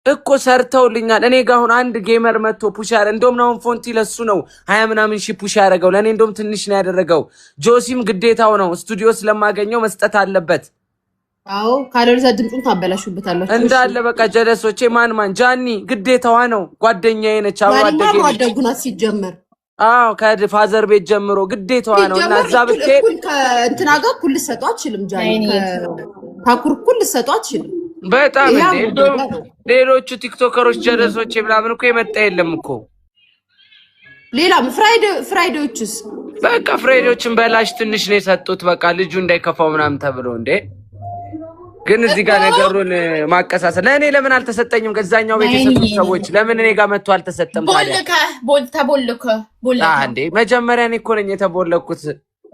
እኮ ሰርተውልኛል እኔ ጋር አሁን አንድ ጌመር መጥቶ ፑሽ ያረ እንደውም ነው ፎንቲ ለሱ ነው 20 ምናምን ሺህ ፑሽ ያደረገው ለኔ እንደውም ትንሽ ነው ያደረገው ጆሲም ግዴታው ነው ስቱዲዮ ስለማገኘው መስጠት አለበት አዎ ካለርዛ ድምጹን ታበላሹበታላችሁ እንዳለ በቃ ጀለሶቼ ማን ጃኒ ግዴታዋ ነው ጓደኛዬ ነች አው አደጉና ሲጀመር አዎ ከፋዘር ቤት ጀምሮ ግዴታዋ ነው እና እዛ ብቻ እንትና ጋር ኩል ሰጧት አችልም ጃኒ ታኩር ኩል ሰጧት አችልም በጣም እንዴ ሌሎቹ ቲክቶከሮች ጀለሶቼ ምናምን እኮ የመጣ የለም እኮ ሌላም ፍራይዴዎችስ በቃ ፍራይዴዎችን በላሽ ትንሽ ነው የሰጡት በቃ ልጁ እንዳይከፋው ምናምን ተብሎ እንዴ ግን እዚህ ጋር ነገሩን ማቀሳሰል ለኔ ለምን አልተሰጠኝም ገዛኛው ቤት የሰጡት ሰዎች ለምን እኔ ጋር መጥቶ አልተሰጠም ታዲያ ቦልካ እንዴ መጀመሪያ እኔ እኮ ነኝ የተቦለኩት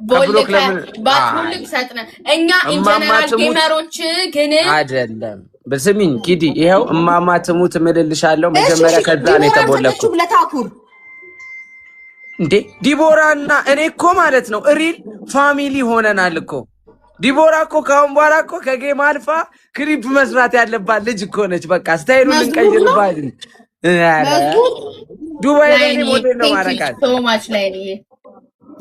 ቦልካ ባትቦልክ ሰጥነ እኛ ኢንጀነራል ጌመሮች ግን አይደለም በስሚኝ ኪዲ ይሄው እማማ ትሙት ምልልሻለሁ መጀመሪያ ከዛ ነው የተቦለኩት ለታኩር እንዴ ዲቦራና እኔ እኮ ማለት ነው ሪል ፋሚሊ ሆነናል እኮ ዲቦራ እኮ ካሁን በኋላ እኮ ከጌም አልፋ ክሊፕ መስራት ያለባት ልጅ እኮ ነች በቃ ስታይሉን እንቀይርባት ዱባይ ላይ ሞዴል ነው ማረካት ሶ ማች ላይ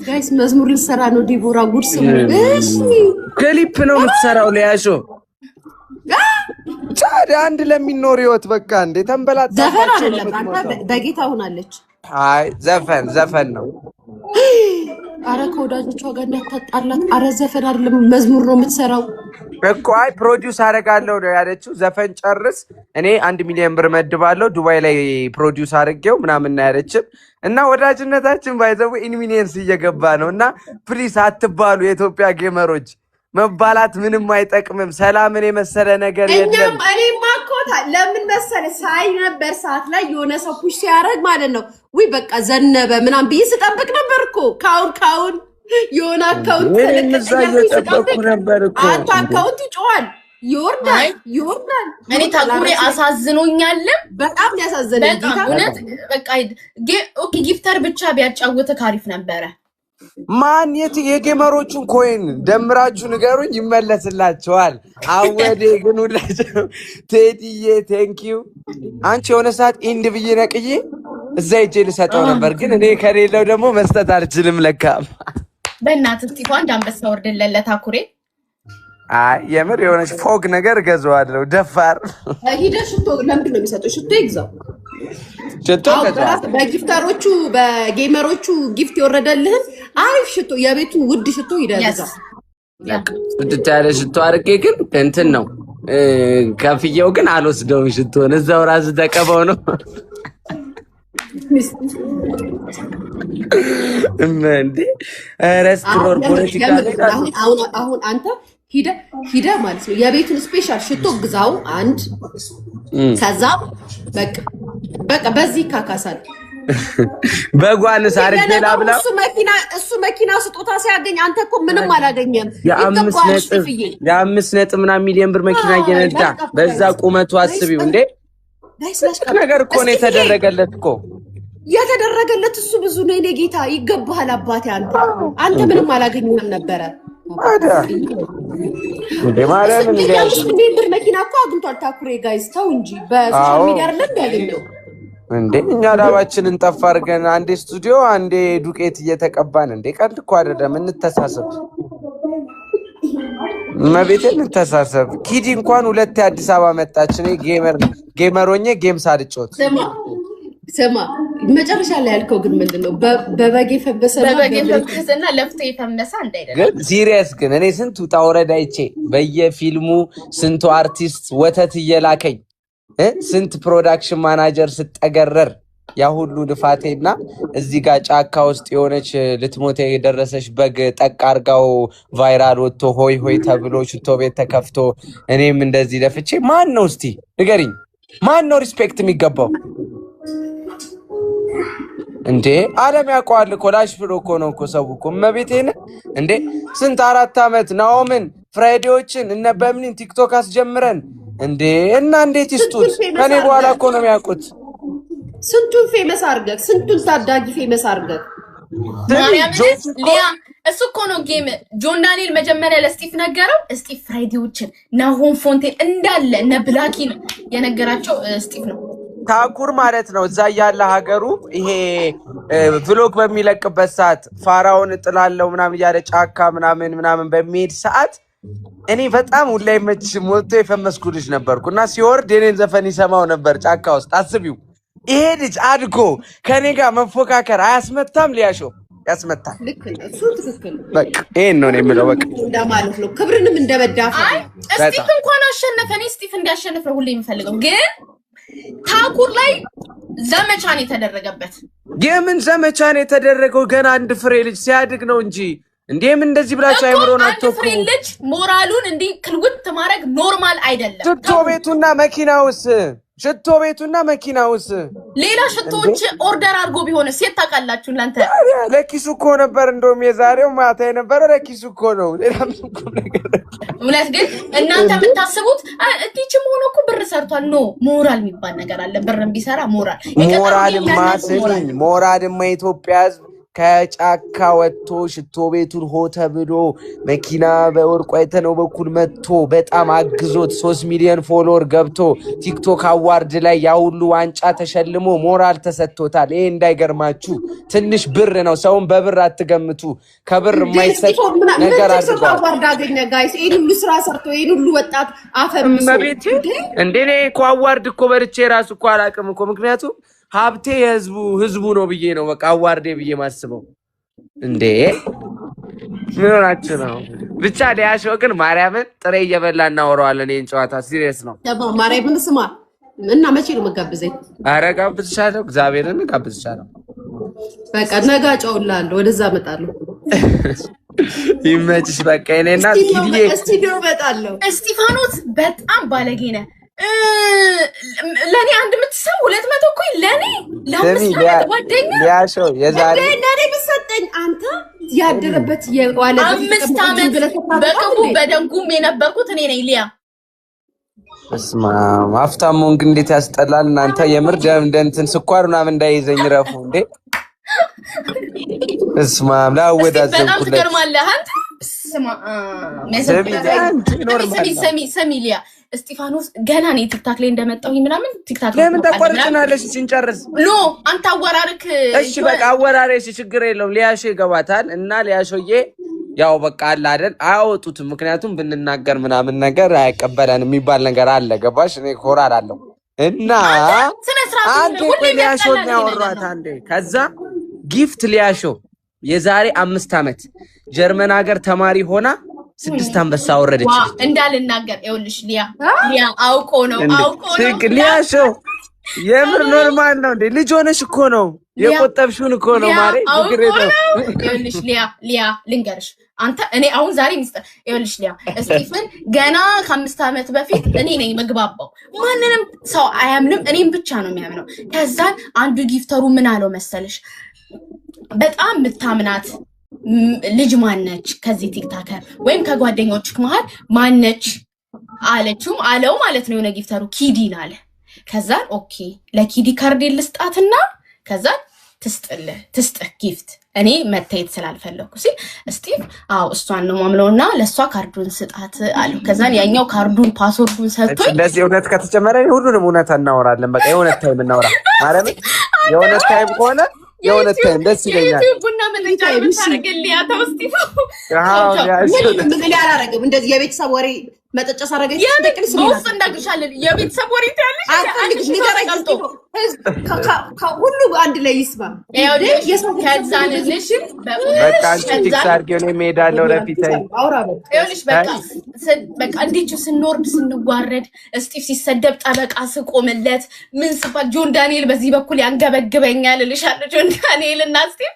ጋይስ መዝሙር ልሰራ ነው ዲቦራ ጉድስ እሺ ክሊፕ ነው የምትሰራው ለያሾ ታዲያ አንድ ለሚኖር ህይወት በቃ እንዴ ተንበላጣ ዘፈን አይደለም አንተ በጌታ ሆናለች አይ ዘፈን ነው አረ ከወዳጆቿ ጋር እንዳታጣላት አረ ዘፈን አይደለም መዝሙር ነው የምትሰራው እኮ አይ ፕሮዲዩስ አደርጋለሁ ነው ያለችው ዘፈን ጨርስ እኔ 1 ሚሊዮን ብር መድባለሁ ዱባይ ላይ ፕሮዲዩስ አድርጌው ምናምን ነው ያለችው እና ወዳጅነታችን ባይዘው ኢንሚኒየንስ እየገባ ነውና ፕሊስ አትባሉ የኢትዮጵያ ጌመሮች መባላት ምንም አይጠቅምም ሰላምን የመሰለ ነገር የለም እኔማ እኮ ለምን መሰለ ሳይ ነበር ሰዓት ላይ የሆነ ሰው ፑሽ ሲያደርግ ማለት ነው ወይ በቃ ዘነበ ምናምን ቢስጠብቅ ነበር እኮ ካውን የሆነ አካውንት ተለቀቀ ነበር እኮ አካውንት ይጮሃል ይወርዳል እኔ ታኩሬ አሳዝኖኛል በጣም ያሳዝነኝ ጌታ በቃ ኦኬ ጊፍተር ብቻ ቢያጫውተ ካሪፍ ነበረ ማን የጌመሮቹን ኮይን ደምራችሁ ንገሩኝ ይመለስላችኋል አወዴ ግን ሁላችሁ ቴዲዬ ቴንኪው አንቺ የሆነ ሰዓት ኢንድ ብዬ ነቅዬ እዛ ሄጄ ልሰጠው ነበር ግን እኔ ከሌለው ደግሞ መስጠት አልችልም ለካ በእናትህ እስቲ እንኳን አንበሳ ወርደለለ ታኩሬ አይ የምር የሆነች ፎግ ነገር ገዘዋለሁ ደፋር ሂደህ ሽቶ ለምንድን ነው የሚሰጠው ሽቶ ይግዛው ሽቶ በጊፍተሮቹ በጌመሮቹ ጊፍት ይወረደልህ አሪፍ ሽቶ የቤቱ ውድ ሽቶ ይደረዛ ያለ ሽቶ አርቄ ግን እንትን ነው ከፍየው ግን አልወስደውም ሽቶን እዛው ራስ ተቀበው ነው እንዴ ሬስቶራንት ፖለቲካ አሁን አንተ ሂደ ማለት ነው የቤቱን ስፔሻል ሽቶ ግዛው አንድ ከዛ በቃ በዚህ ካካሳል በጓንስ አርጌ ላብላ እሱ መኪና ስጦታ ሲያገኝ አንተ እኮ ምንም አላገኘም የ5 ነጥብ ምናምን ሚሊዮን ብር መኪና እየነዳ በዛ ቁመቱ አስቢው እንዴ ነገር እኮ ነው የተደረገለት እኮ የተደረገለት እሱ ብዙ ነው የኔ ጌታ ይገባሃል አባቴ አንተ ምንም አላገኘም ነበረ አዳ ወደ ማለም እንዴ ብር መኪና እኮ አግኝቷል ታኩሬ ጋይስ ተው እንጂ በሶሻል ሚዲያ አይደለም ያገኘው እንዴ እኛ ላባችንን ጠፋ አድርገን አንዴ ስቱዲዮ አንዴ ዱቄት እየተቀባን እንዴ ቀልድ እኮ አይደለም እንተሳሰብ መቤቴን እንተሳሰብ ኪዲ እንኳን ሁለት አዲስ አበባ መጣች እኔ ጌመሮኜ ጌም ሳልጮት ስማ መጨረሻ ላይ ያልከው ግን ምንድነው በበጌ ፈበሰና ለፍቶ የፈመሰ እንዳይደለም ግን ሲሪየስ ግን እኔ ስንቱ ታወረዳ አይቼ በየፊልሙ ስንቱ አርቲስት ወተት እየላከኝ ስንት ፕሮዳክሽን ማናጀር ስጠገረር ያ ሁሉ ልፋቴና እዚህ ጋር ጫካ ውስጥ የሆነች ልትሞት የደረሰች በግ ጠቅ አርጋው ቫይራል ወጥቶ ሆይ ሆይ ተብሎ ሽቶ ቤት ተከፍቶ እኔም እንደዚህ ለፍቼ ማን ነው እስቲ ንገሪኝ ማን ነው ሪስፔክት የሚገባው እንዴ ዓለም ያውቀዋል እኮ ላሽ ብሎ እኮ ነው እኮ ሰው እኮ መቤቴን እንዴ ስንት 4 አመት ናኦምን ፍራይዴዎችን እነ በምኒን ቲክቶክ አስጀምረን እንዴ እና እንዴት ይስጡት ከኔ በኋላ እኮ ነው የሚያውቁት ስንቱን ፌመስ አርገክ ስንቱን ታዳጊ ፌመስ አርገክ ማርያም ሊያ እሱ እኮ ነው ጌም ጆን ዳንኤል መጀመሪያ ለስቲፍ ነገረው። ስቲፍ ፍራይዴዎችን ናሆም ፎንቴን እንዳለ እነ ብላኪን የነገራቸው ስቲፍ ነው። ታኩር ማለት ነው። እዛ ያለ ሀገሩ ይሄ ቭሎግ በሚለቅበት ሰዓት ፋራውን ጥላለው ምናምን ያለ ጫካ ምናምን በሚሄድ ሰዓት እኔ በጣም ሁላይ መች ሞቶ የፈመስኩ ልጅ ነበርኩና ሲወርድ የኔን ዘፈን ይሰማው ነበር ጫካ ውስጥ። አስቢው ይሄ ልጅ አድጎ ከኔ ጋር መፎካከር አያስመታም? ሊያሾ ያስመታል። ልክ ነው እሱ ትክክል። በቃ ይሄን ነው የምለው። በቃ እንደማለት ነው። ክብርንም እንደበዳፈ ስቲፍ እንኳን አሸነፈ። እኔ ስቲፍ እንዲያሸንፍ ነው ሁሌ የምፈልገው። ግን ታኩር ላይ ዘመቻን የተደረገበት የምን ዘመቻን የተደረገው? ገና አንድ ፍሬ ልጅ ሲያድግ ነው እንጂ እንዴም እንደዚህ ብላችሁ አይምሮን አትወቁ። ፍሬ ልጅ ሞራሉን እንዲህ ክልውት ማድረግ ኖርማል አይደለም። ሽቶ ቤቱና መኪናውስ ሌላ ሽቶዎች ኦርደር አድርጎ ቢሆን ሴት ታውቃላችሁ እናንተ። ለኪሱ እኮ ነበር እንደውም የዛሬው ማታ የነበረ ለኪሱ እኮ ነው። ሌላ ምን እኮ ነገር እውነት ግን እናንተ የምታስቡት እቺም ሆኖ እኮ ብር ሰርቷል። ኖ ሞራል የሚባል ነገር አለ። ብርም ቢሰራ ሞራልማ ኢትዮጵያ ሕዝብ ከጫካ ወጥቶ ሽቶ ቤቱን ሆተ ብሎ መኪና በወርቁ አይተነው በኩል መጥቶ በጣም አግዞት 3 ሚሊዮን ፎሎወር ገብቶ ቲክቶክ አዋርድ ላይ ያ ሁሉ ዋንጫ ተሸልሞ ሞራል ተሰጥቶታል። ይሄ እንዳይገርማችሁ ትንሽ ብር ነው። ሰውን በብር አትገምቱ። ከብር የማይሰጥ ነገር አድርጓል። አዋርድ አገኘ ጋይስ። ይሄን ሁሉ ስራ ሰርቶ ይሄን ሁሉ ወጣት አፈርምሶ እንዴ እኔ እኮ አዋርድ እኮ በርቼ ራሱ እኮ አላውቅም እኮ ምክንያቱም ሀብቴ ህዝቡ ነው ብዬ ነው በቃ አዋርዴ ብዬ ማስበው። እንዴ ምን ሆናችሁ ነው? ብቻ ሊያሾው ግን ማርያምን ጥሬ እየበላ እናወራዋለን። ይሄን ጨዋታ ሲሪየስ ነው። ማርያምን ስማ እና መቼ ነው መጋብዘኝ? ኧረ ጋብዝሻለሁ፣ እግዚአብሔርን ጋብዝሻለሁ። በቃ ነገ ጨውላለሁ፣ ወደዛ እመጣለሁ። ይመችሽ። በቃ እኔና ኪዲዬ ስቱዲዮ እመጣለሁ። እስጢፋኖስ በጣም ባለጌ ነህ። ለኔ አንድ የምትሰው 200 እኮ ለኔ ለምን ጓደኛ ሊያሾው የዛሬ ለኔ ብሰጠኝ አንተ ያደረበት የዋለ 5 ዓመት በቅቡ በደንጉም የነበርኩት እኔ ነኝ። ሊያ እስማ ማፍታሙን ግን እንዴት ያስጠላል እናንተ። የምር ደም እንትን ስኳር ምናምን እንዳይዘኝ ረፉ እንዴ። እስማ ላወዳዘንኩ በጣም ትገርማለህ አንተ። ስማ ሰሚ ሊያ እስጢፋኖስ ገና ነው ቲክታክ ላይ እንደመጣው ምናምን ቲክታክ ላይ ለምን ተቆርጭናለሽ? ሲንጨርስ ኖ አንተ አወራርክ። እሺ በቃ አወራሬሽ ችግር የለውም። ሊያሾ ይገባታል እና ሊያሾዬ ያው በቃ አለ አይደል አያወጡትም። ምክንያቱም ብንናገር ምናምን ነገር አይቀበለን የሚባል ነገር አለ። ገባሽ? እኔ ኮራር አለው እና አንዴ ሊያሾ ያወራታ አንዴ ከዛ ጊፍት ሊያሾ የዛሬ 5 ዓመት ጀርመን ሀገር ተማሪ ሆና 6 አንበሳ ወረደች። እንዳልናገር ይኸውልሽ ሊያ አውቆ ነው ሊያሾ የምር ኖርማል ነው እንዴ? ልጅ ሆነሽ እኮ ነው የቆጠብሽውን እኮ ነው ማሬ። ግግሬ ነው ይኸውልሽ ሊያ ልንገርሽ አንተ እኔ አሁን ዛሬ ሚስጥር ይኸውልሽ ሊያ እስጢፍን ገና ከ5 ዓመት በፊት እኔ ነኝ መግባባው። ማንንም ሰው አያምንም፣ እኔም ብቻ ነው የሚያምነው። ከዛ አንዱ ጊፍተሩ ምን አለው መሰለሽ በጣም ምታምናት ልጅ ማነች ከዚህ ቲክታከር ወይም ከጓደኞችክ መሃል ማነች አለችም አለው ማለት ነው። የሆነ ጊፍተሩ ኪዲን አለ። ከዛ ኦኬ ለኪዲ ካርድ ልስጣትና ከዛ ትስጥህ ጊፍት እኔ መታየት ስላልፈለኩ ሲል እስጢፍ አው እሷን ነው ማምለውና ለሷ ካርዱን ስጣት አለው። ከዛን ያኛው ካርዱን ፓስወርዱን ሰጥቶኝ እንደዚህ እውነት ከተጨመረ ሁሉንም እውነት እናወራለን። በቃ የእውነት ታይም እናወራ ማለት ነው። የእውነት ታይም ከሆነ የእውነት ታይም ደስ ይለኛል። ቡና ምን ታረገልያ ተውስቲፉ ምን ያላረገም እንደዚህ የቤተሰብ ወሬ መጠጫ ሳረገች ተቀልስ ነው እንዳግሻለን። የቤተሰብ ወሬ ታያለሽ አጥልሽ ንገራይስቶ ሁሉ አንድ ላይ ይስማ። ከዛን ልሽ በቃ ቲክታክ ነው ሜዳለው ለፊታይ ይኸውልሽ በቃ እንዴት ስንወርድ ስንዋረድ እስጢፍ ሲሰደብ ጠበቃ ስቆምለት ምን ስባል ጆን ዳንኤል በዚህ በኩል ያንገበግበኛል እልሻለሁ። ጆን ዳንኤል እና እስጢፍ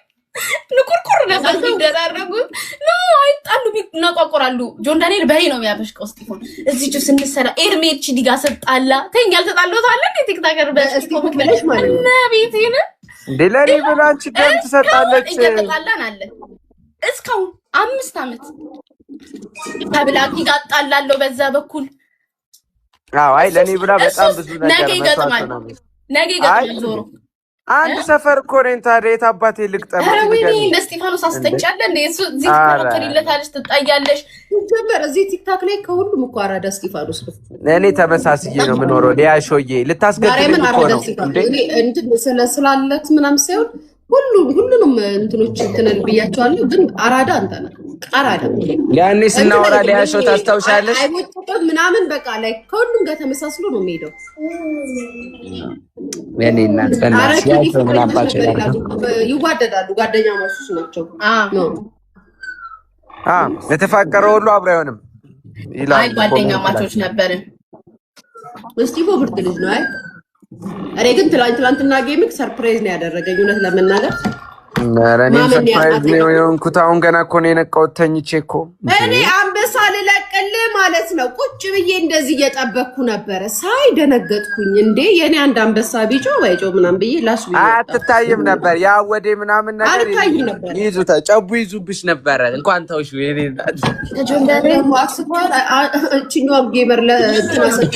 ንቁርቁር ነበር የሚደራረጉት። ነው አይጣሉ ይናቋቁራሉ። ጆን ዳንኤል በሬ ነው የሚያበሽቀው እስጢፎን። እዚህ ጁ ስንሰራ ኤርሜች ዲጋ ሰጣላ ተኛል ተጣሉታል እንዴ ቲክታከር በእስጢፎ ምክንያት ነቢቲን እንዴ ለኔ ብላንቺ ደም ትሰጣለች እየተጣላን አለ እስካሁን 5 ዓመት ተብላኪ ጋር ጣላለው በዛ በኩል። አዎ አይ ለኔ ብላ በጣም ብዙ ነገር ነገ ይገጥማል ዞሮ አንድ ሰፈር እኮ ነኝ። ታዲያ የት አባቴ ልቅጠም? ኧረ ወይኔ እነ እስጢፋኖስ አስተጫለ እንደ እሱ እዚህ ትከራከሪለታለሽ፣ ትጣያለሽ። ጀመረ እዚህ ቲክታክ ላይ ከሁሉም እኮ አራዳ እስጢፋኖስ ነው። እኔ ተመሳስዬ ነው የምኖረው። ሊያሾዬ ልታስገድልኝ እኮ ነው እንዴ? እኔ እንትን ስላለት ምናምን ሳይሆን ሁሉንም እንትኖች እንትነል ብያቸዋለሁ። ግን አራዳ አንተ ነህ አራዳ። ያኔ ስናወራ ሊያሾ ታስታውሻለሽ? አይወጣም ምናምን በቃ ላይ ከሁሉም ጋር ተመሳስሎ ነው የሚሄደው። የኔ እናት በእናትሽ ያው ምን አባቸው ይዋደዳሉ፣ ጓደኛ ማሱስ ናቸው። የተፋቀረው ሁሉ አብሮ አይሆንም ይላል። አይ ጓደኛ ማቾች ነበርን። እስጢፎ ብርድ ልጅ ነው። አይ እኔ ግን ትላንትና ጌሚንግ ሰርፕራይዝ ነው ያደረገኝ እውነት ለመናገር። እኔ ሰርፕራይዝ ነው የሆንኩት። አሁን ገና እኮ ነው የነቃሁት ተኝቼ እኮ። እኔ አንበሳ ልለቅልህ ማለት ነው ቁጭ ብዬ እንደዚህ እየጠበቅኩ ነበረ። ሳይ ደነገጥኩኝ። እንዴ የኔ አንድ አንበሳ ቢጮህ ባይጮህ ምናምን ብዬ ላስ ብዬ አትታይም ነበር ያ ወዴ ምናምን ነገር አልታይም ነበር። ይዙታ ጨቡ ይዙብሽ ነበረ። እንኳን ተውሽ የኔ እናት ደግሞ አስቷል። እቺኛው ጌመር ለትናሰጥ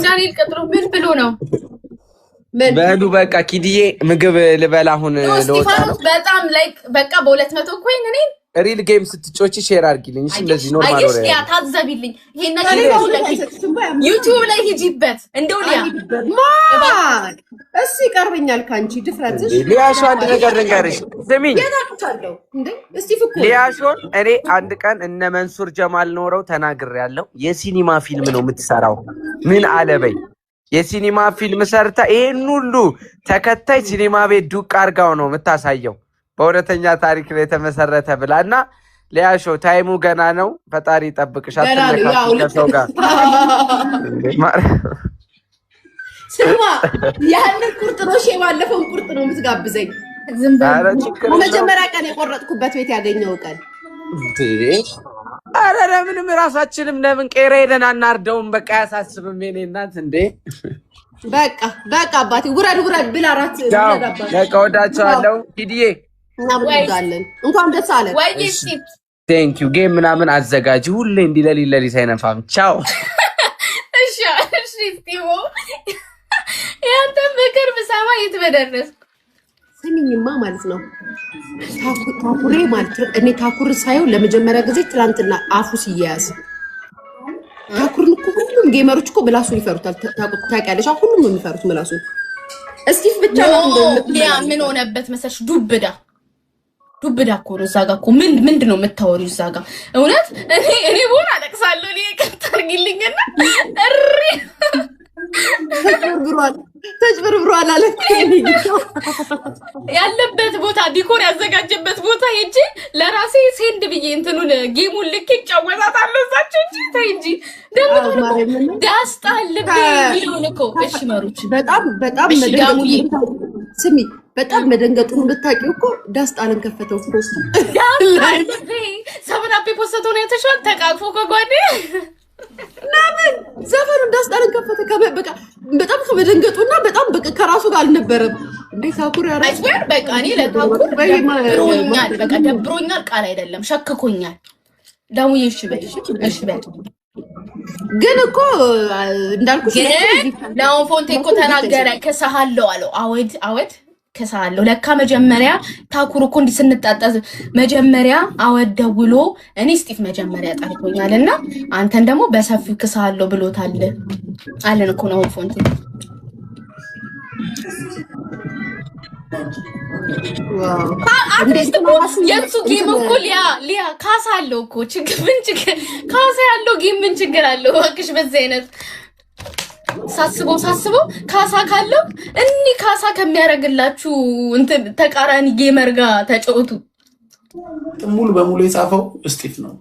ዳንኤል ቀጥሎ ምን ብሎ ነው? በሉ በቃ ኪድዬ ምግብ ልበላ አሁን ልወጣ ነው። በጣም ላይክ በቃ በ200 ኮይን እኔ ሪል ጌም ስትጮቺ ሼር አድርጊልኝ እሺ። እንደዚህ ኖርማል ወሬ ያ ታዘቢልኝ። ይሄን ነገር ዩቲዩብ ላይ ሂጂበት እንደው ሊያ እሺ ይቀርበኛል ካንቺ ድፍረትሽ። ሊያሾ አንድ ነገር ልንገርሽ ስሚኝ። ያናቁታለሁ እንዴ እስቲ ፍኩ ሊያሾን እኔ አንድ ቀን እነ መንሱር ጀማል ኖረው ተናግሬያለሁ። የሲኒማ ፊልም ነው የምትሰራው ምን አለበይ የሲኒማ ፊልም ሰርታ ይሄን ሁሉ ተከታይ ሲኒማ ቤት ዱቅ አርጋው ነው የምታሳየው። በእውነተኛ ታሪክ ላይ የተመሰረተ ብላና ሊያሾ ታይሙ ገና ነው። ፈጣሪ ይጠብቅሽ። አትነካከው ጋር ስማ ያንን ቁርጥ ነው ባለፈውን ቁርጥ ነው የምትጋብዘኝ። ዝም በል መጀመሪያ ቀን የቆረጥኩበት ቤት ያገኘው ቀን አረ ለምንም ራሳችንም ለምን ቄራ ሄደን አናርደውም? በቃ ያሳስብም የኔ እናት እንዴ። በቃ አባቴ ውረድ ብላ ራት በቃ ወዳቸዋለሁ። ሂድዬ እናብጋለን። እንኳን ደስ አለ ወይ እሺ ቴንክ ዩ። ጌም ምናምን አዘጋጅ ሁሌ እንዲህ ለሊት አይነፋም። ቻው እሺ እስጢፎ ያንተ ምክር ብሰማ የት በደረስኩ። ስሚኝማ ማለት ነው ታኩሬ ማለት እኔ ታኩር ሳይው ለመጀመሪያ ጊዜ ትላንትና አፉ ሲያያዝ ታኩርን እኮ ሁሉም ጌመሮች እኮ ምላሱን ይፈሩታል። ታውቂያለሽ? ሁሉም ነው የሚፈሩት ምላሱን። እስቲፍ ብቻ ነው ያ ምን ሆነበት መሰልሽ? ዱብዳ እኮ ነው። እዛ ጋር እኮ ምንድን ነው የምታወሪው? እዛ ጋር እውነት እኔ ቦና አለቅሳለሁ። እኔ ከተርግልኝና እሪ ተጭበርብሯል አለ ያለበት ቦታ ዲኮር ያዘጋጀበት ቦታ ሄጄ ለራሴ ሴንድ ብዬ እንትኑን ጌሙን ልክ ይጫወታታለሁ። እዛቸው እንጂ ተይ እንጂ ደግሞ ዳስጣልብ ይሉን እኮ እሺ ማሩች በጣም ስሚ በጣም መደንገጡን ብታውቂው እኮ ዳስጣልን ከፈተው ፖስት ሰብናቤ ፖስተው ነው የተሻለ ተቃቅፎ ከጓዴ ናምን ዘፈኑ ዳስጣልን ከፈተ። በቃ በጣም ከመደንገጡና በጣም በቃ ከራሱ ጋር አልነበረም። እንዴት ታኩር ያራ አይስበር በቃ እኔ ለታኩር ብሮኛል። በቃ ደብሮኛል፣ ቃል አይደለም ሸክኮኛል። ደውዬ እሺ በል ግን እኮ እንዳልኩሽ ነው ፎንቴ እኮ ተናገረ። ከሰሃለው አለው አወድ ከሰሃለው ለካ መጀመሪያ ታኩር እኮ እንዲህ ስንጣጣዝ መጀመሪያ አወድ ደውሎ እኔ እስጢፍ መጀመሪያ ጠርቶኛልና አንተን ደግሞ በሰፊው ከሰሃለው ብሎታል አለን እኮ ነው ፎንቴ። አትሊስት እኮ የሱ ጌም እኮ ሊያ ካሳ አለው እኮ ምን ችግር ካሳ ያለው ጌም ምን ችግር አለው? እባክሽ በዚህ አይነት ሳስበው ካሳ ካለው እኒ ካሳ ከሚያደርግላችሁ እንትን ተቃራኒ ጌመር ጋር ተጫወቱ። ሙሉ በሙሉ የጻፈው እስጢፍ ነው።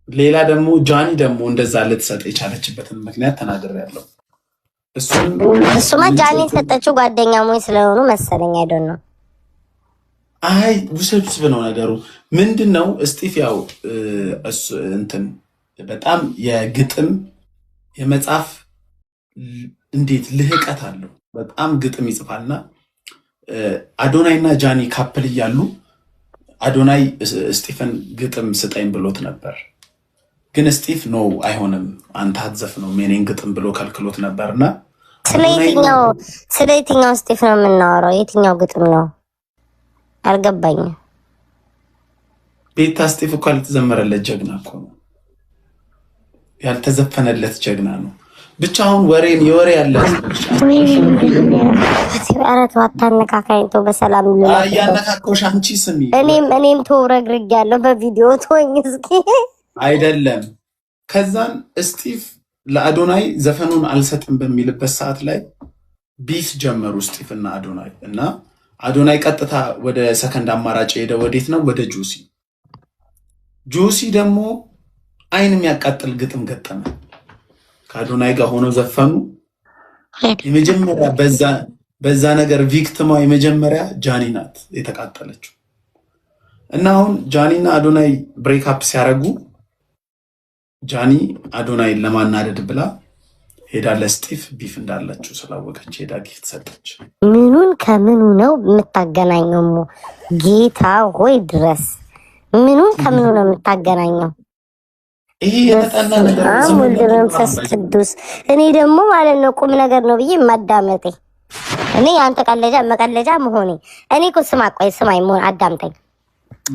ሌላ ደግሞ ጃኒ ደግሞ እንደዛ ልትሰጥ የቻለችበትን ምክንያት ተናግሬያለሁ። እሱማ ጃኒ ሰጠችው ጓደኛሞች ስለሆኑ መሰለኝ አይደል ነው። አይ ውሰዱት ብለው ነገሩ ምንድነው? እስጢፍ ያው እንትን በጣም የግጥም የመጻፍ እንዴት ልህቀት አለው። በጣም ግጥም ይጽፋልና አዶናይና ጃኒ ካፕል እያሉ አዶናይ እስጢፍን ግጥም ስጠኝ ብሎት ነበር። ግን ስቲቭ ኖ አይሆንም አንተ አትዘፍነው የኔን ግጥም ብሎ ከልክሎት ነበርና አንተ አትዘፍነው የኔን ግጥም ብሎ ከልክሎት ነበርና ስለ የትኛው ስቲቭ ነው የምናወራው? የትኛው ግጥም ነው አልገባኝም። ቤታ ስቲቭ እኮ ያልተዘመረለት ጀግና እኮ ነው፣ ያልተዘፈነለት ጀግና ነው። ብቻ አሁን የወሬ ያለ አራት ዋታነካካኝ ተው በሰላም ያነካኮሽ አንቺ ስሚ እኔም ተወረግርግ ያለው በቪዲዮ ተወኝ እስኪ አይደለም። ከዛን ስቲቭ ለአዶናይ ዘፈኑን አልሰጥም በሚልበት ሰዓት ላይ ቢስ ጀመሩ ስቲቭ እና አዶናይ እና አዶናይ ቀጥታ ወደ ሰከንድ አማራጭ ሄደ። ወዴት ነው? ወደ ጁሲ ደግሞ አይን የሚያቃጥል ግጥም ገጠመ። ከአዶናይ ጋር ሆኖ ዘፈኑ። የመጀመሪያ በዛ ነገር ቪክቲማ የመጀመሪያ ጃኒ ናት የተቃጠለችው። እና አሁን ጃኒና አዶናይ ብሬክ አፕ ሲያረጉ ጃኒ አዶናይን ለማናደድ ብላ ሄዳ ለስቲቭ ቢፍ እንዳላችሁ ስላወቀች ሄዳ ጊፍት ሰጠች። ምኑን ከምኑ ነው የምታገናኘው? ጌታ ሆይ ድረስ ምኑን ከምኑ ነው የምታገናኘው? ይሄ የተጠና ነገር መንፈስ ቅዱስ። እኔ ደግሞ ማለት ነው ቁም ነገር ነው ብዬ ማዳመጤ እኔ አንተ መቀለጃ መሆኔ እኔ እኮ ስማኝ መሆን አዳምጠኝ።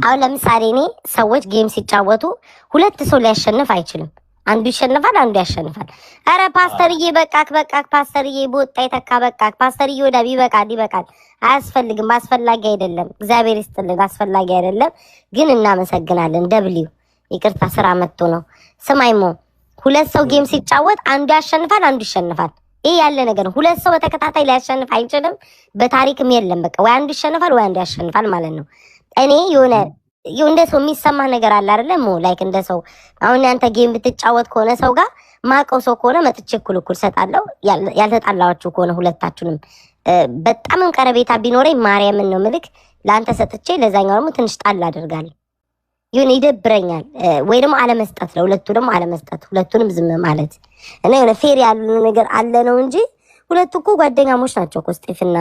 አሁን ለምሳሌ እኔ ሰዎች ጌም ሲጫወቱ ሁለት ሰው ሊያሸንፍ አይችልም። አንዱ ይሸንፋል፣ አንዱ ያሸንፋል። አረ ፓስተርዬ በቃክ ፓስተርዬ በወጣ የተካ በቃክ ፓስተርዬ ወዳ ይበቃል። አያስፈልግም፣ አስፈላጊ አይደለም። እግዚአብሔር ይስጥልን፣ አስፈላጊ አይደለም። ግን እናመሰግናለን። ደብሊው ይቅርታ ስራ መጥቶ ነው። ስማይሞ ሁለት ሰው ጌም ሲጫወት አንዱ ያሸንፋል፣ አንዱ ይሸንፋል። ይሄ ያለ ነገር ነው። ሁለት ሰው በተከታታይ ሊያሸንፍ አይችልም። በታሪክም የለም። በቃ ወይ አንዱ ይሸንፋል ወይ አንዱ ያሸንፋል ማለት ነው። እኔ የሆነ እንደ ሰው የሚሰማ ነገር አለ አይደለ? ላይክ እንደ ሰው አሁን አንተ ጌም ብትጫወት ከሆነ ሰው ጋር ማቀው ሰው ከሆነ መጥቼ እኩል ሰጣለሁ። ያልተጣላችሁ ከሆነ ሁለታችሁንም በጣምም ቀረቤታ ቢኖረኝ ማርያምን ነው ምልክ ለአንተ ሰጥቼ ለዛኛው ደግሞ ትንሽ ጣል አደርጋለሁ። ይሁን ይደብረኛል። ወይ ደግሞ አለመስጠት፣ ለሁለቱ ደግሞ አለመስጠት፣ ሁለቱንም ዝም ማለት እና የሆነ ፌር ያሉ ነገር አለ ነው እንጂ ሁለቱ እኮ ጓደኛሞች ናቸው እኮ ስጢፍና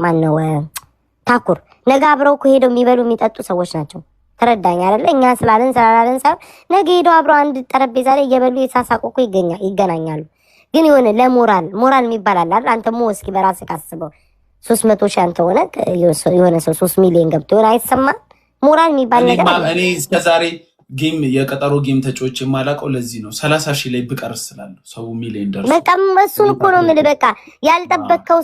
ማነው ታኩር ነገ አብረው እኮ ሄደው የሚበሉ የሚጠጡ ሰዎች ናቸው። ተረዳኝ አይደለ? እኛ ስላለን ሳይሆን ነገ ሄደው አብረው አንድ ጠረጴዛ ላይ እየበሉ የተሳሳቁ እኮ ይገናኛሉ። ግን የሆነ ለሞራል የሚባል አለ አይደል? አንተ እስኪ በራስህ ካስበው 300,000 አንተ ሆነ የሆነ ሰው 3 ሚሊዮን ገብቶ የሆነ አይሰማም? ሞራል የሚባል ነገር እኔ እስከዛሬ ጌም የቀጠሮ ጌም ተጫዎች የማላውቀው ለዚህ ነው። 30,000 ላይ ብቀርስ ስላለሁ ሰው ሚሊዮን ደርሶ በቃ እሱን እኮ ነው የምልህ። በቃ ያልጠበቅከው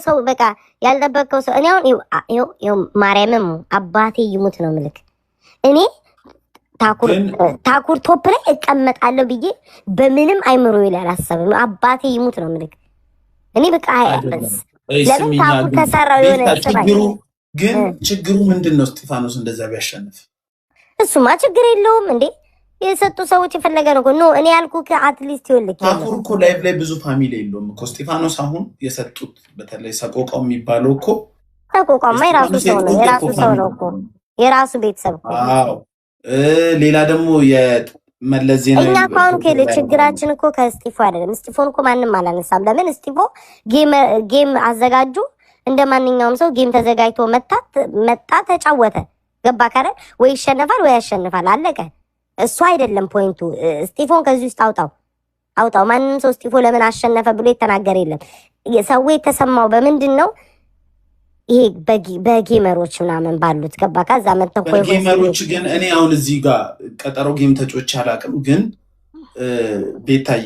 ሰው እኔ አሁን ይኸው ማርያምም አባቴ ይሙት ነው የምልህ። እኔ ታኩር ቶፕ ላይ እቀመጣለሁ ብዬ በምንም አይምሮ ይላል አላሰብም። አባቴ ይሙት ነው የምልህ። እኔ በቃ ለምን ታኩር ተሰራው የሆነ ግን ችግሩ ምንድን ነው? እስጢፋኖስ እንደዛ ቢያሸንፍ እሱማ ችግር የለውም እንዴ። የሰጡ ሰዎች የፈለገ ነው እኮ እኔ ያልኩህ አትሊስት ይኸውልህ ታኩር እኮ ላይቭ ላይ ብዙ ፋሚሊ የለውም እኮ እስጢፋኖስ። አሁን የሰጡት በተለይ ሰቆቃው የሚባለው እኮ ሰቆቃማ የራሱ ሰው ነው እኮ የራሱ ቤተሰብ እኮ። አዎ ሌላ ደግሞ የመለስ ዜናዊ እኛ እኮ አሁን ችግራችን እኮ ከእስጢፎ አይደለም። እስጢፎን እኮ ማንም አላነሳም። ለምን እስጢፎ ጌም አዘጋጁ እንደ ማንኛውም ሰው ጌም ተዘጋጅቶ መጣ ተጫወተ። ገባ ካረ ወይ ይሸነፋል ወይ ያሸንፋል፣ አለቀ። እሱ አይደለም ፖይንቱ። እስጢፎን ከዚህ ውስጥ አውጣው። ማንም ሰው እስጢፎ ለምን አሸነፈ ብሎ የተናገረ የለም። ሰው የተሰማው በምንድን ነው? ይሄ በጌመሮች ምናምን ባሉት ገባ ከዛ መተው ጌመሮች። ግን እኔ አሁን እዚህ ጋር ቀጠሮ ጌም ተጮች አላውቅም፣ ግን ቤታዬ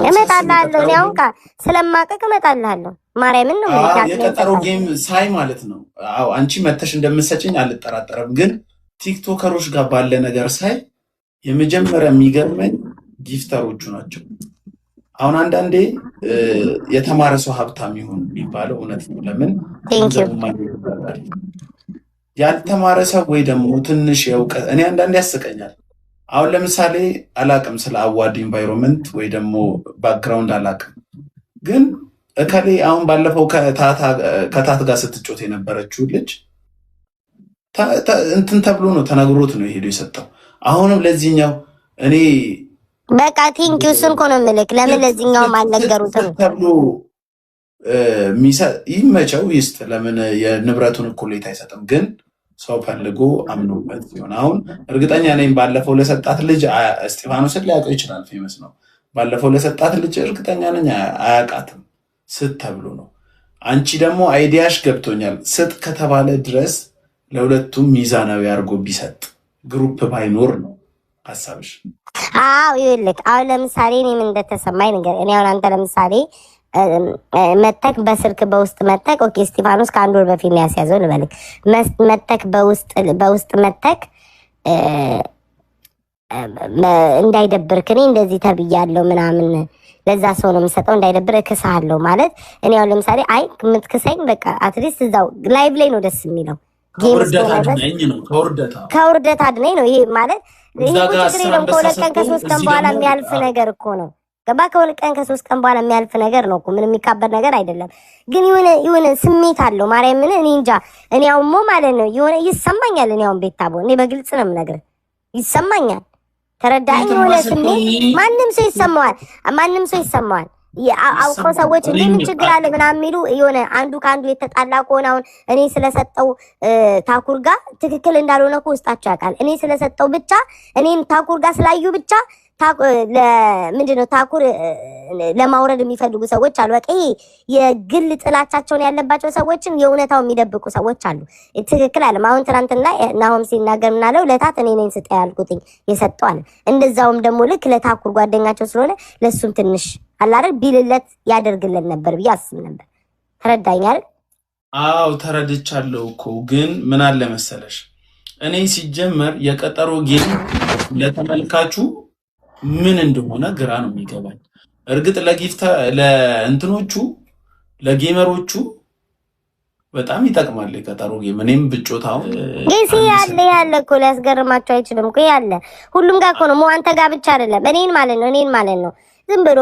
እመጣልሃለሁ። እኔ አሁን ስለማቀቅ እመጣልሃለሁ። ማርያምን ነው የቀጠሮ ጌም ሳይ ማለት ነው። አዎ አንቺ መተሽ እንደምትሰጭኝ አልጠራጠረም፣ ግን ቲክቶከሮች ጋር ባለ ነገር ሳይ የመጀመሪያ የሚገርመኝ ጊፍተሮቹ ናቸው። አሁን አንዳንዴ የተማረ ሰው ሀብታም ይሁን የሚባለው እውነት ነው። ለምን ያልተማረ ሰው ወይ ደግሞ ትንሽ የእውቀት እኔ አንዳንዴ ያስቀኛል። አሁን ለምሳሌ አላቅም ስለ አዋርድ ኢንቫይሮንመንት ወይ ደግሞ ባክግራውንድ አላቅም፣ ግን እከሌ አሁን ባለፈው ከታት ጋር ስትጮት የነበረችው ልጅ እንትን ተብሎ ነው ተነግሮት ነው የሄደው የሰጠው። አሁንም ለዚህኛው እኔ በቃ ቲንክ ዩ እሱን እኮ ነው የምልክ። ለምን ለዚህኛውም አልነገሩትም ተብሎ ይመቸው ይስጥ። ለምን የንብረቱን እኩሌታ አይሰጥም? ግን ሰው ፈልጎ አምኖበት ሲሆን አሁን እርግጠኛ ነኝ ባለፈው ለሰጣት ልጅ እስጢፋኖስን ሊያውቀው ይችላል። ፌመስ ነው። ባለፈው ለሰጣት ልጅ እርግጠኛ ነኝ አያውቃትም። ስጥ ተብሎ ነው። አንቺ ደግሞ አይዲያሽ ገብቶኛል። ስጥ ከተባለ ድረስ ለሁለቱም ሚዛናዊ አድርጎ ቢሰጥ ግሩፕ ባይኖር ነው ሐሳብሽ። አዎ ይልክ አሁን ለምሳሌ እኔ ምን እንደተሰማኝ ነገር እኔ አሁን አንተ ለምሳሌ መተክ በስልክ በውስጥ መተክ ኦኬ እስጢፋኖስ ከአንድ ወር በፊት ነው ያስያዘው ልበልክ መተክ በውስጥ መተክ እንዳይደብርክ እኔ እንደዚህ ተብያለሁ ምናምን ለዛ ሰው ነው የምሰጠው እንዳይደብር እክስሃለሁ ማለት እኔ አሁን ለምሳሌ አይ ምትክሰኝ በቃ አትሊስት እዛው ላይቭ ላይ ነው ደስ የሚለው ከውርደት አድነኝ ነው ይሄ ማለት ይሄ ችግር የለውም። ከሁለት ቀን ከሶስት ቀን በኋላ የሚያልፍ ነገር እኮ ነው ገባ ከሁለት ቀን ከሶስት ቀን በኋላ የሚያልፍ ነገር ነው እኮ ምንም የሚካበድ ነገር አይደለም። ግን የሆነ ስሜት አለው ማርያምን እኔ እንጃ እኔ አሁን ማለት ነው የሆነ ይሰማኛል። እኔ አሁን ቤታቦ እኔ በግልጽ ነው የምነግርህ ይሰማኛል። ተረዳኝ የሆነ ስሜት ማንም ሰው ይሰማዋል። አውቀው ሰዎች እንዴ ምን ችግር አለ ምናምን የሚሉ የሆነ አንዱ ከአንዱ የተጣላ ከሆነ አሁን እኔ ስለሰጠው ታኩር ጋር ትክክል እንዳልሆነ እኮ ውስጣቸው ያውቃል። እኔ ስለሰጠው ብቻ እኔን ታኩር ጋር ስላዩ ብቻ ምንድነው ታኩር ለማውረድ የሚፈልጉ ሰዎች አሉ። በቃ ይሄ የግል ጥላቻቸውን ያለባቸው ሰዎችን የእውነታው የሚደብቁ ሰዎች አሉ። ትክክል አለ። አሁን ትናንትና ናሆም ሲናገር ምናለው ለታት እኔ ነኝ ስጠ ያልኩትኝ የሰጠው አለ። እንደዛውም ደግሞ ልክ ለታኩር ጓደኛቸው ስለሆነ ለሱም ትንሽ አላረግ ቢልለት ያደርግልን ነበር ብዬ አስብ ነበር። ተረዳኝ አይደል? አዎ ተረድቻለሁ እኮ ግን ምን አለ መሰለሽ እኔ ሲጀመር የቀጠሮ ጌም ለተመልካቹ ምን እንደሆነ ግራ ነው የሚገባኝ። እርግጥ ለጊፍታ ለእንትኖቹ ለጌመሮቹ በጣም ይጠቅማል የቀጠሮ ጌም። እኔም ብጮታው እሺ ያለ እኮ ሊያስገርማቸው አይችልም እኮ ያለ ሁሉም ጋር እኮ ነው። አንተ ጋር ብቻ አይደለም እኔን ማለት ነው ዝም ብሎ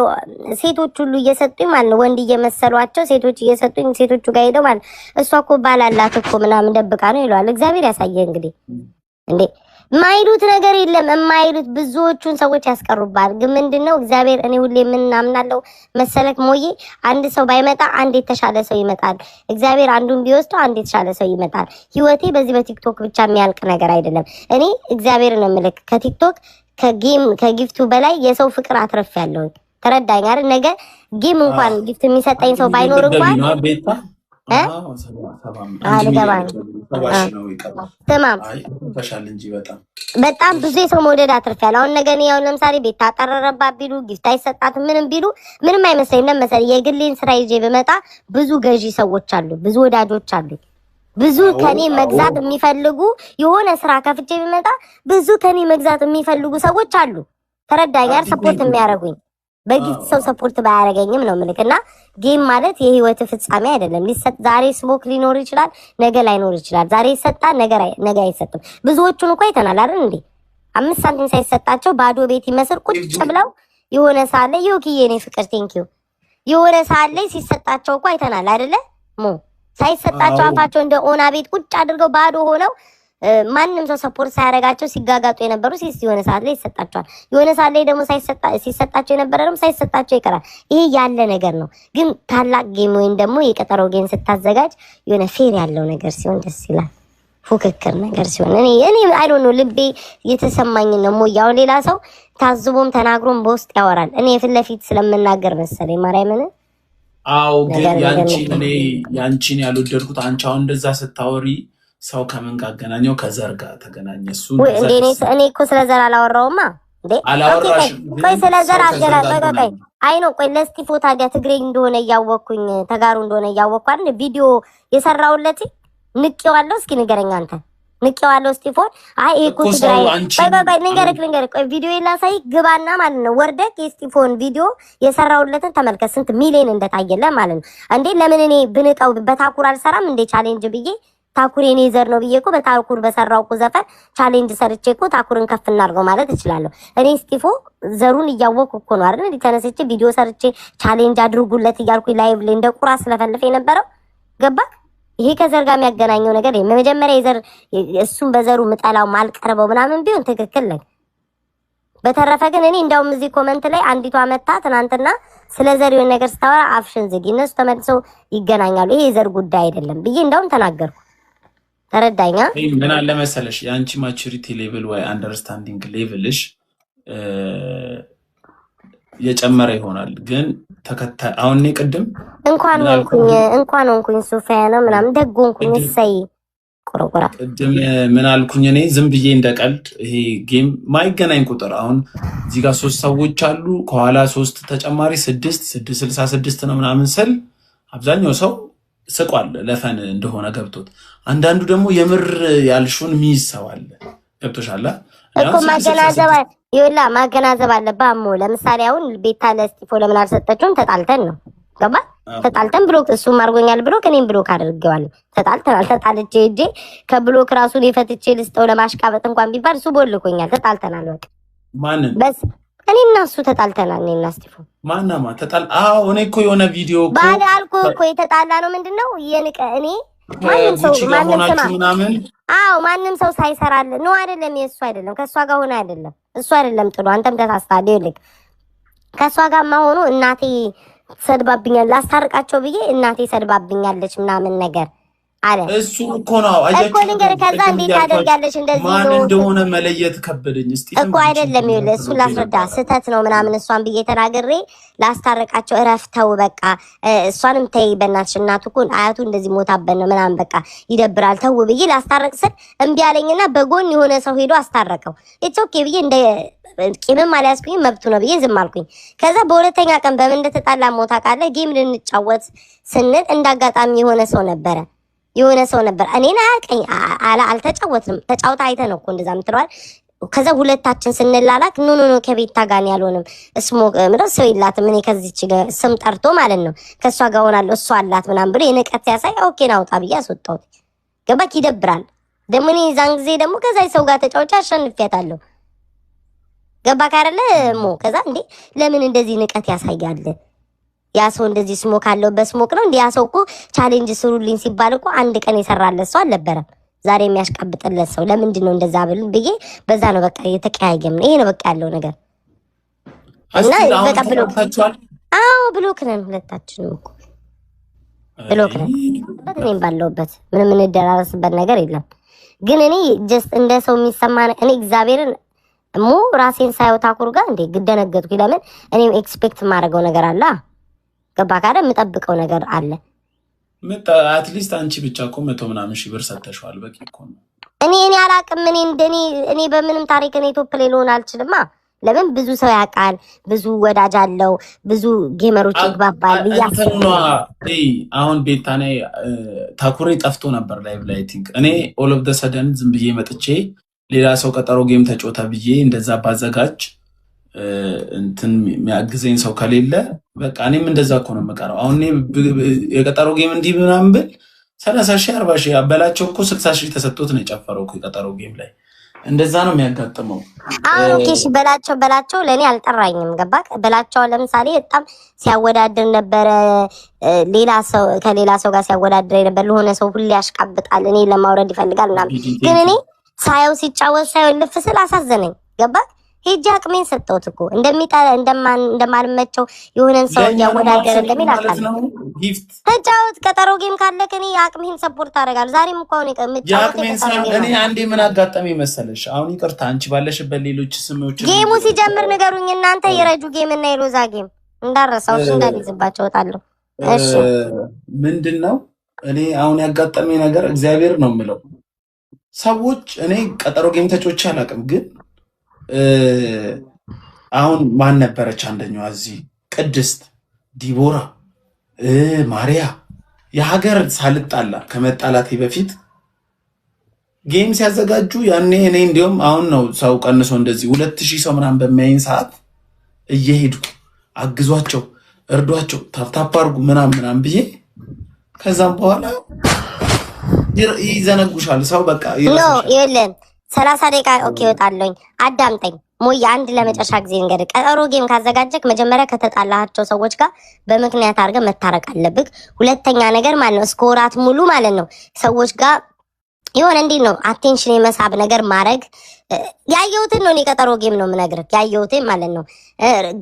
ሴቶች ሁሉ እየሰጡኝ ማለት ነው ወንድ እየመሰሏቸው ሴቶች እየሰጡኝ ሴቶቹ ጋር ሄደው ማለት እሷ እኮ ባላላት እኮ ምናምን ደብቃ ነው ይሏል። እግዚአብሔር ያሳየ እንግዲህ እንዴ ማይሉት ነገር የለም። የማይሉት ብዙዎቹን ሰዎች ያስቀሩባል። ግን ምንድነው እግዚአብሔር እኔ ሁሌ ምናምናለው መሰለክ ሞዬ አንድ ሰው ባይመጣ አንድ የተሻለ ሰው ይመጣል። እግዚአብሔር አንዱን ቢወስደው አንድ የተሻለ ሰው ይመጣል። ህይወቴ በዚህ በቲክቶክ ብቻ የሚያልቅ ነገር አይደለም። እኔ እግዚአብሔርን እምልክ ከቲክቶክ ከጊፍቱ በላይ የሰው ፍቅር አትረፍ ያለው ተረዳኝ አይደል? ነገ ጌም እንኳን ጊፍት የሚሰጠኝ ሰው ባይኖር እንኳን በጣም ብዙ የሰው መውደድ አትርፊያለሁ። አሁን ነገ ያው ለምሳሌ ቤት ታጠረረባት ቢሉ ጊፍት አይሰጣት ምንም ቢሉ ምንም አይመስለኝም። ለምሳሌ የግሌን ስራ ይዤ ብመጣ ብዙ ገዢ ሰዎች አሉ፣ ብዙ ወዳጆች አሉ። ብዙ ከኔ መግዛት የሚፈልጉ የሆነ ስራ ከፍቼ ብመጣ ብዙ ከኔ መግዛት የሚፈልጉ ሰዎች አሉ። ተረዳኝ አይደል? ሰፖርት የሚያደርጉኝ በጊፍት ሰው ሰፖርት ባያረገኝም ነው ምልክና ጌም ማለት የህይወት ፍጻሜ አይደለም። ሊሰጥ ዛሬ ስሞክ ሊኖር ይችላል፣ ነገ ላይኖር ይችላል። ዛሬ ይሰጣል፣ ነገ አይሰጥም። ብዙዎቹን እኮ አይተናል አይደል እንዴ 5 ሳንቲም ሳይሰጣቸው ባዶ ቤት ይመስል ቁጭ ብለው የሆነ ሰዓት ላይ ዮኪዬ ነው ፍቅር ቴንኪው የሆነ ሰዓት ላይ ሲሰጣቸው እኮ አይተናል አይደለ ሞ ሳይሰጣቸው አፋቸው እንደ ኦና ቤት ቁጭ አድርገው ባዶ ሆነው ማንንም ሰው ሰፖርት ሳያረጋቸው ሲጋጋጡ የነበሩ የሆነ ሰዓት ላይ ይሰጣቸዋል። የሆነ ሰዓት ላይ ደግሞ ሲሰጣቸው የነበረ ደግሞ ሳይሰጣቸው ይቀራል። ይሄ ያለ ነገር ነው። ግን ታላቅ ጌም ወይም ደግሞ የቀጠሮ ጌም ስታዘጋጅ የሆነ ፌር ያለው ነገር ሲሆን ደስ ይላል። ፉክክር ነገር ሲሆን እኔ አይ ዶንት ኖ ልቤ የተሰማኝ ነው። ሞያው ሌላ ሰው ታዝቦም ተናግሮም በውስጥ ያወራል። እኔ የፊት ለፊት ስለምናገር መሰለኝ ማርያምን። አው ግን ያንቺን ያልወደድኩት አንቺ አሁን እንደዛ ስታወሪ ሰው ከምን ጋር አገናኘው? ከዘር ጋር ተገናኘ። እሱ እኔ እኮ ስለ ዘር አላወራውማ እንዴ አላወራሽም። ቆይ ስለ ዘር አገናኘው አይ ነው። ቆይ ለስቲፎ ታዲያ ትግሬ እንደሆነ እያወቅኩኝ ተጋሩ እንደሆነ እያወቅኩ አይደል ቪዲዮ የሰራውለት ንቄዋለሁ። እስኪ ንገረኝ አንተ ንቄዋለሁ ስቲፎን። አይ እኮ ትግራይ ቆይ ልንገርህ ቆይ ቪዲዮ ላሳይ ግባና ማለት ነው ወርደክ የስቲፎን ቪዲዮ የሰራውለትን ተመልከት። ስንት ሚሊዮን እንደታየለ ማለት ነው እንዴ። ለምን እኔ ብንቀው በታኩር አልሰራም እንዴ ቻሌንጅ ብዬ ታኩር የኔ ዘር ነው ብዬ እኮ በታኩር በሰራው እኮ ዘፈን ቻሌንጅ ሰርቼ እኮ ታኩርን ከፍ እናድርገው ማለት እችላለሁ። እኔ ስቲፎ ዘሩን እያወቅኩ እኮ ነው አይደል ተነስቼ ቪዲዮ ሰርቼ ቻሌንጅ አድርጉለት እያልኩኝ ላይቭ ላይ እንደ ቁራ ስለፈልፈ የነበረው ገባ። ይሄ ከዘር ጋር የሚያገናኘው ነገር መጀመሪያ የዘር እሱን በዘሩ ምጠላው ማልቀርበው ምናምን ቢሆን ትክክል ነኝ። በተረፈ ግን እኔ እንደውም እዚህ ኮመንት ላይ አንዲቷ መታ ትናንትና ስለ ዘር የሆነ ነገር ስታወራ አፍሽን ዝጊ፣ እነሱ ተመልሰው ይገናኛሉ፣ ይሄ የዘር ጉዳይ አይደለም ብዬ እንደውም ተናገርኩ። ተረዳኛ። ምን አለ መሰለሽ የአንቺ ማቹሪቲ ሌቭል ወይ አንደርስታንዲንግ ሌቭልሽ የጨመረ ይሆናል። ግን ተከታይ አሁን እኔ ቅድም እንኳን ሆንኩኝ ሶፊያ ነው ምናምን ደግ ሆንኩኝ እሰይ ቆረቆራ ቅድም ምን አልኩኝ እኔ ዝም ብዬ እንደቀልድ ይሄ ጌም ማይገናኝ ቁጥር አሁን እዚህ ጋር 3 ሰዎች አሉ ከኋላ 3 ተጨማሪ 666 ነው ምናምን ስል አብዛኛው ሰው ስቋል ለፈን እንደሆነ ገብቶት፣ አንዳንዱ ደግሞ የምር ያልሹን ሚይዝ ሰው አለ። ገብቶሻል እኮ ማገናዘብ አለብህ አሞ። ለምሳሌ አሁን ቤታ ለስቲፎ ለምን አልሰጠችውም? ተጣልተን ነው ገባ? ተጣልተን ብሎክ እሱም አድርጎኛል ብሎክ እኔም ብሎክ አድርጌዋለሁ። ተጣልተናል። ተጣልቼ ሂጄ ከብሎክ ራሱን የፈትቼ ልስጠው ለማሽቃበጥ እንኳን ቢባል እሱ ቦልኮኛል። ተጣልተናል። በቃ ማንን? በስ እኔና እሱ ተጣልተናል። እኔና ስቲፎ ማናማ ተጣል? አዎ እኔ እኮ የሆነ ቪዲዮ እኮ ባለ አልኩህ እኮ የተጣላ ነው ምንድነው የንቀ እኔ ማንም ሰው ሳይሰራል ነው አይደለም። የእሱ አይደለም ከእሷ ጋር ሆነ አይደለም እሱ አይደለም ጥሎ አንተም ተሳስታል። ይልቅ ከእሷ ጋር ማሆኑ እናቴ ሰድባብኛል ላስታርቃቸው ብዬ እናቴ ሰድባብኛለች ምናምን ነገር አለ። እሱ እኮ ነው እኮ ልንገርህ። ከዛ እንዴት ታደርጋለች እንደዚህ ማን እንደሆነ መለየት ከበደኝ። እስቲ እኮ አይደለም ይኸውልህ እሱን ላስረዳ ስህተት ነው ምናምን እሷን ብዬ ተናግሬ ላስታርቃቸው እረፍተው በቃ እሷንም ተይ በእናትሽ እናቱ እኮ አያቱ እንደዚህ ሞታበት ነው ምናምን በቃ ይደብራል ተው ብዬ ላስታርቅ ስል እምቢ አለኝና በጎን የሆነ ሰው ሄዶ አስታረቀው። ኢትስ ኦኬ ብዬ እንደ ቂምም አልያዝኩኝም መብቱ ነው ብዬ ዝም አልኩኝ። ከዛ በሁለተኛ ቀን በምን እንደተጣላ ሞታ ቃለ ጌም ልንጫወት ስንል እንዳጋጣሚ የሆነ ሰው ነበር እኔን አያውቀኝ አልተጫወትንም። ተጫውታ አይተ ነው እኮ እንደዛ ምትለዋል። ከዛ ሁለታችን ስንላላክ ኖ ከቤታ ጋር ያልሆንም እስሞ ምንድነው ሰው የላትም እኔ ከዚች ስም ጠርቶ ማለት ነው ከእሷ ጋር ሆናለሁ እሷ አላት ምናምን ብሎ የንቀት ሲያሳይ ኦኬ ናውጣ ብዬ አስወጣሁት። ገባክ? ይደብራል ደግሞ እኔ ዛን ጊዜ ደግሞ ከዛ ሰው ጋር ተጫውቻ አሸንፊያታለሁ። ገባክ አይደለ ሞ? ከዛ እንዴ ለምን እንደዚህ ንቀት ያሳያል? ያ ሰው እንደዚህ ስሞክ አለው በስሞክ ነው እንዴ? ያ ሰው እኮ ቻሌንጅ ስሩልኝ ሲባል እኮ አንድ ቀን የሰራለት ሰው አልነበረም። ዛሬ የሚያሽቃብጥለት ሰው ለምንድን ነው እንደዛ ብል ብዬ በዛ ነው በቃ የተቀያየም ነው። ይሄ ነው በቃ ያለው ነገር እና በቃ ብሎክ ብሎክ ነን ሁለታችንም እኮ ብሎክ ነን። እኔም ባለውበት ምንም እንደራረስበት ነገር የለም። ግን እኔ ጀስት እንደ ሰው የሚሰማ እኔ እግዚአብሔርን ሙ ራሴን ሳይው ታኩር ጋር እንዴ ግደነገጥኩ። ለምን እኔም ኤክስፔክት የማደርገው ነገር አለ ገባ ካለ የምጠብቀው ነገር አለ። አትሊስት አንቺ ብቻ እኮ 100 ምናምን ሺህ ብር ሰጥተሽዋል። በቂ እኮ ነው። እኔ አላቅም። እኔ በምንም ታሪክ እኔ ቶፕ ላይ ልሆን አልችልማ። ለምን ብዙ ሰው ያውቃል፣ ብዙ ወዳጅ አለው፣ ብዙ ጌመሮች ይግባባል ብያስብ አሁን ቤታኔ ታኩሬ ጠፍቶ ነበር ላይቭ ላይ ቲንክ እኔ ኦል ኦፍ ዘ ሰደን ዝም ብዬ መጥቼ ሌላ ሰው ቀጠሮ ጌም ተጫወታ ብዬ እንደዛ ባዘጋጅ እንትን የሚያግዘኝ ሰው ከሌለ በቃ እኔም እንደዛ እኮ ነው የምቀረው። አሁን የቀጠሮ ጌም እንዲህ ምናምን ብል 30 ሺህ 40 ሺህ አበላቸው እኮ 60 ሺህ ተሰጥቶት ነው የጨፈረው እኮ የቀጠሮ ጌም ላይ እንደዛ ነው የሚያጋጥመው። አሁን ኦኬ በላቸው ለኔ አልጠራኝም ገባ። በላቸው ለምሳሌ በጣም ሲያወዳድር ነበር ሌላ ሰው ከሌላ ሰው ጋር ሲያወዳድር ነበር። ለሆነ ሰው ሁሌ ያሽቃብጣል፣ እኔ ለማውረድ ይፈልጋል ምናምን። ግን እኔ ሳየው ሲጫወት ሳየው ልፍስል አሳዘነኝ ገባ። ሄጄ አቅሜን ሰጠሁት እኮ እንደማልመቸው የሆነን ሰው ያወዳደረ እንደሚል አውቃለሁ። ተጫወት ቀጠሮ ጌም ካለ ከኔ አቅሜን ሰፖርት አደርጋለሁ። ዛሬም እኮ ነው እኔ አንዴ ምን አጋጠመኝ መሰለሽ? አሁን ይቅርታ አንቺ ባለሽበት ሌሎች ስሞች ጌሙ ሲጀምር ንገሩኝ እናንተ። የረጁ ጌም እና የሎዛ ጌም እንዳረሳው እንዳልይዝባቸው እወጣለሁ። እሺ ምንድነው እኔ አሁን ያጋጠመኝ ነገር እግዚአብሔር ነው የምለው። ሰዎች እኔ ቀጠሮ ጌም ተጫውቼ አላውቅም ግን አሁን ማን ነበረች አንደኛዋ እዚህ ቅድስት ዲቦራ ማሪያ የሀገር ሳልጣላ ከመጣላቴ በፊት ጌም ሲያዘጋጁ ያኔ እኔ እንዲያውም አሁን ነው ሰው ቀንሶ እንደዚህ 2000 ሰው ምናምን በሚያይን ሰዓት እየሄድኩ አግዟቸው እርዷቸው ታፕታፕ አድርጉ ምናምን ብዬ ከዛም በኋላ ይዘነጉሻል ሰው በቃ ይኸውልህ 30 ደቂቃ ኦኬ እወጣለሁኝ። አዳምጠኝ ሞያ አንድ ለመጨረሻ ጊዜ እንግዲህ ቀጠሮ ጌም ካዘጋጀክ መጀመሪያ ከተጣላቸው ሰዎች ጋር በምክንያት አድርገህ መታረቅ አለብህ። ሁለተኛ ነገር ማለት ነው እስከ ወራት ሙሉ ማለት ነው ሰዎች ጋር የሆነ እንዴት ነው አቴንሽን የመሳብ ነገር ማድረግ። ያየሁትን ነው እኔ ቀጠሮ ጌም ነው የምነግርህ ያየሁትን ማለት ነው።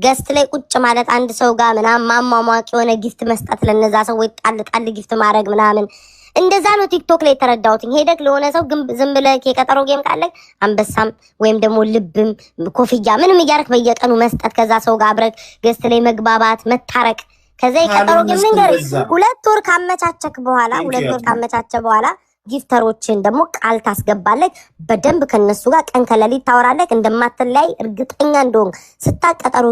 ገስት ላይ ቁጭ ማለት አንድ ሰው ጋር ምናምን ማሟሟቅ የሆነ ጊፍት መስጠት ለነዛ ሰዎች ጣል ጊፍት ማድረግ ምናምን እንደዛ ነው ቲክቶክ ላይ የተረዳሁት። ሄደክ ለሆነ ሰው ግን ዝም ብለህ የቀጠሮ ጌም ካለክ አንበሳም ወይም ደግሞ ልብም ኮፍያ ምንም እያደረክ በየቀኑ መስጠት፣ ከዛ ሰው ጋር አብረክ ገስት ላይ መግባባት መታረቅ። ከዛ የቀጠሮ ጌም ልንገርህ 2 ወር ካመቻቸክ በኋላ ጊፍተሮችን ደግሞ ቃል ታስገባለክ። በደንብ ከነሱ ጋር ቀን ከሌሊት ታወራለክ። እንደማትለያይ እርግጠኛ እንደሆንክ ስታቀጠሩ